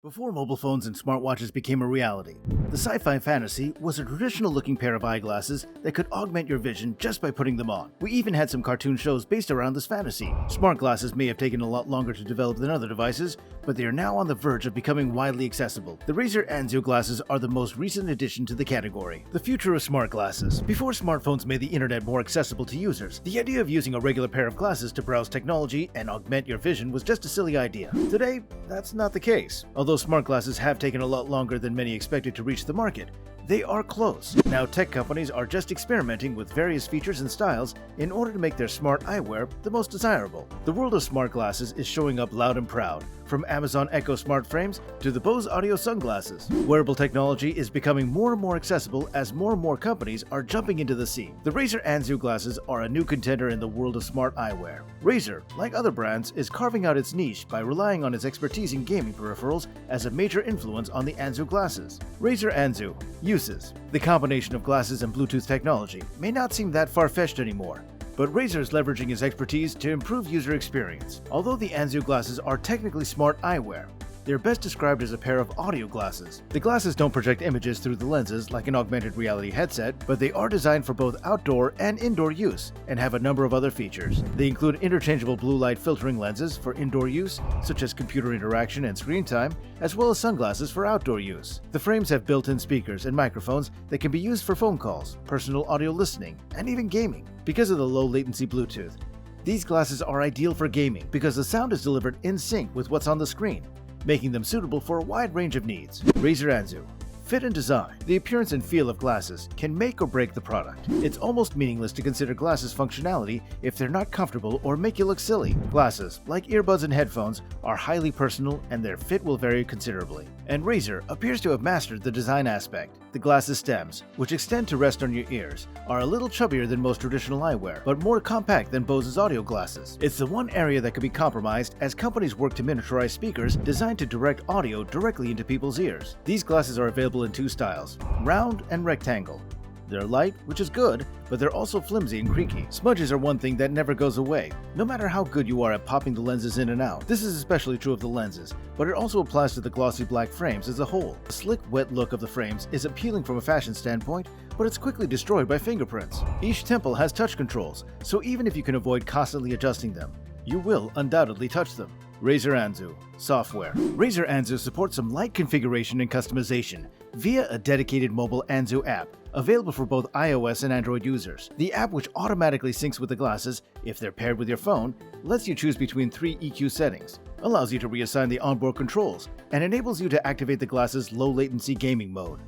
Before mobile phones and smartwatches became a reality, the sci-fi fantasy was a traditional-looking pair of eyeglasses that could augment your vision just by putting them on. We even had some cartoon shows based around this fantasy. Smart glasses may have taken a lot longer to develop than other devices, but they are now on the verge of becoming widely accessible. The Razer Anzu glasses are the most recent addition to the category. The future of smart glasses. Before smartphones made the internet more accessible to users, the idea of using a regular pair of glasses to browse technology and augment your vision was just a silly idea. Today, that's not the case. Although smart glasses have taken a lot longer than many expected to reach the market, they are close. Now tech companies are just experimenting with various features and styles in order to make their smart eyewear the most desirable. The world of smart glasses is showing up loud and proud, from Amazon Echo smart frames to the Bose Audio sunglasses. Wearable technology is becoming more and more accessible as more and more companies are jumping into the scene. The Razer Anzu glasses are a new contender in the world of smart eyewear. Razer, like other brands, is carving out its niche by relying on its expertise in gaming peripherals as a major influence on the Anzu glasses. Razer Anzu uses. The combination of glasses and Bluetooth technology may not seem that far-fetched anymore, but Razer is leveraging its expertise to improve user experience. Although the Anzu glasses are technically smart eyewear, they're best described as a pair of audio glasses. The glasses don't project images through the lenses like an augmented reality headset, but they are designed for both outdoor and indoor use and have a number of other features. They include interchangeable blue light filtering lenses for indoor use, such as computer interaction and screen time, as well as sunglasses for outdoor use. The frames have built-in speakers and microphones that can be used for phone calls, personal audio listening, and even gaming. Because of the low latency Bluetooth, these glasses are ideal for gaming because the sound is delivered in sync with what's on the screen, making them suitable for a wide range of needs. Razer Anzu. Fit and design. The appearance and feel of glasses can make or break the product. It's almost meaningless to consider glasses' functionality if they're not comfortable or make you look silly. Glasses, like earbuds and headphones, are highly personal and their fit will vary considerably. And Razer appears to have mastered the design aspect. The glasses stems, which extend to rest on your ears, are a little chubbier than most traditional eyewear, but more compact than Bose's audio glasses. It's the one area that could be compromised as companies work to miniaturize speakers designed to direct audio directly into people's ears. These glasses are available in two styles, round and rectangle. They're light, which is good, but they're also flimsy and creaky. Smudges are one thing that never goes away, no matter how good you are at popping the lenses in and out. This is especially true of the lenses, but it also applies to the glossy black frames as a whole. The slick, wet look of the frames is appealing from a fashion standpoint, but it's quickly destroyed by fingerprints. Each temple has touch controls, so even if you can avoid constantly adjusting them, you will undoubtedly touch them. Razer Anzu. Software. Razer Anzu supports some light configuration and customization via a dedicated mobile Anzu app, available for both iOS and Android users. The app, which automatically syncs with the glasses if they're paired with your phone, lets you choose between 3 EQ settings, allows you to reassign the onboard controls, and enables you to activate the glasses' low-latency gaming mode.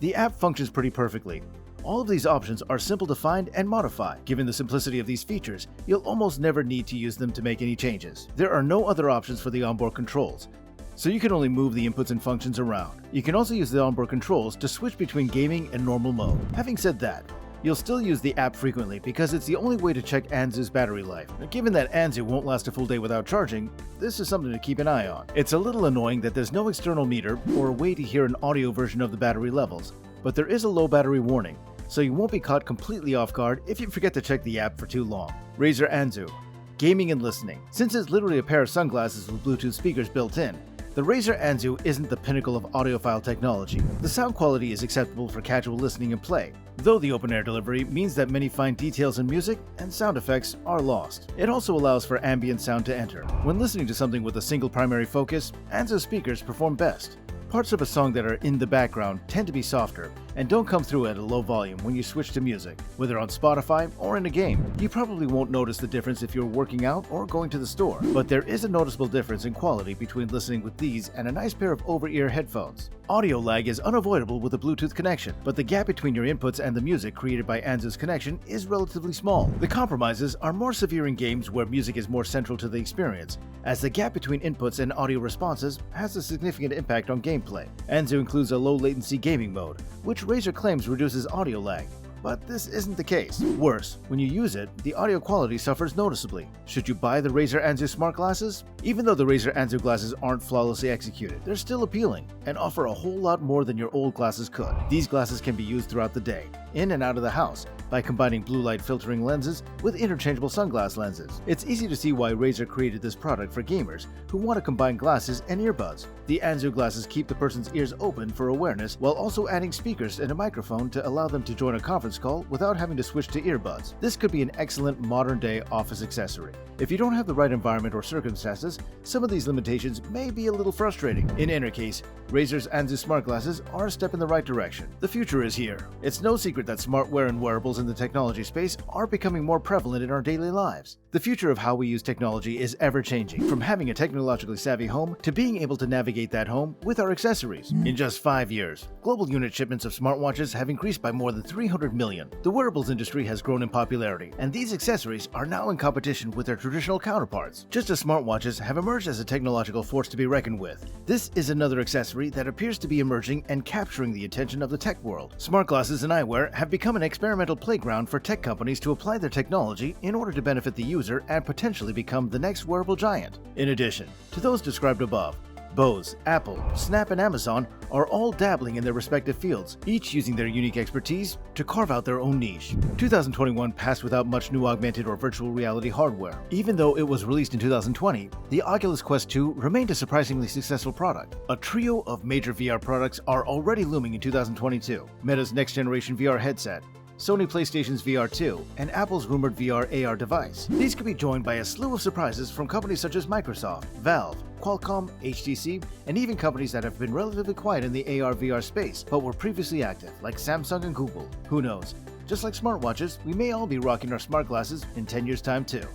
The app functions pretty perfectly. All of these options are simple to find and modify. Given the simplicity of these features, you'll almost never need to use them to make any changes. There are no other options for the onboard controls, so you can only move the inputs and functions around. You can also use the onboard controls to switch between gaming and normal mode. Having said that, you'll still use the app frequently because it's the only way to check Anzu's battery life. Now, given that Anzu won't last a full day without charging, this is something to keep an eye on. It's a little annoying that there's no external meter or a way to hear an audio version of the battery levels, but there is a low battery warning, so you won't be caught completely off guard if you forget to check the app for too long. Razer Anzu. Gaming and listening. Since it's literally a pair of sunglasses with Bluetooth speakers built in, the Razer Anzu isn't the pinnacle of audiophile technology. The sound quality is acceptable for casual listening and play, though the open-air delivery means that many fine details in music and sound effects are lost. It also allows for ambient sound to enter. When listening to something with a single primary focus, Anzu speakers perform best. Parts of a song that are in the background tend to be softer and don't come through at a low volume when you switch to music, whether on Spotify or in a game. You probably won't notice the difference if you're working out or going to the store, but there is a noticeable difference in quality between listening with these and a nice pair of over-ear headphones. Audio lag is unavoidable with a Bluetooth connection, but the gap between your inputs and the music created by Anzu's connection is relatively small. The compromises are more severe in games where music is more central to the experience, as the gap between inputs and audio responses has a significant impact on gameplay. Anzu includes a low-latency gaming mode, which Razer claims reduces audio lag, but this isn't the case. Worse, when you use it, the audio quality suffers noticeably. Should you buy the Razer Anzu smart glasses? Even though the Razer Anzu glasses aren't flawlessly executed, they're still appealing and offer a whole lot more than your old glasses could. These glasses can be used throughout the day, in and out of the house by combining blue light filtering lenses with interchangeable sunglass lenses. It's easy to see why Razer created this product for gamers who want to combine glasses and earbuds. The Anzu glasses keep the person's ears open for awareness while also adding speakers and a microphone to allow them to join a conference call without having to switch to earbuds. This could be an excellent modern-day office accessory. If you don't have the right environment or circumstances, some of these limitations may be a little frustrating. In any case, Razer's Anzu smart glasses are a step in the right direction. The future is here. It's no secret that smartwear and wearables in the technology space are becoming more prevalent in our daily lives. The future of how we use technology is ever-changing, from having a technologically savvy home to being able to navigate that home with our accessories. In just 5 years, global unit shipments of smartwatches have increased by more than 300 million. The wearables industry has grown in popularity, and these accessories are now in competition with their traditional counterparts. Just as smartwatches have emerged as a technological force to be reckoned with, this is another accessory that appears to be emerging and capturing the attention of the tech world. Smart glasses and eyewear have become an experimental playground for tech companies to apply their technology in order to benefit the user and potentially become the next wearable giant. In addition to those described above, Bose, Apple, Snap, and Amazon are all dabbling in their respective fields, each using their unique expertise to carve out their own niche. 2021 passed without much new augmented or virtual reality hardware. Even though it was released in 2020, the Oculus Quest 2 remained a surprisingly successful product. A trio of major VR products are already looming in 2022. Meta's next-generation VR headset, Sony PlayStation's VR 2, and Apple's rumored VR AR device. These could be joined by a slew of surprises from companies such as Microsoft, Valve, Qualcomm, HTC, and even companies that have been relatively quiet in the AR VR space but were previously active, like Samsung and Google. Who knows? Just like smartwatches, we may all be rocking our smart glasses in 10 years' time too.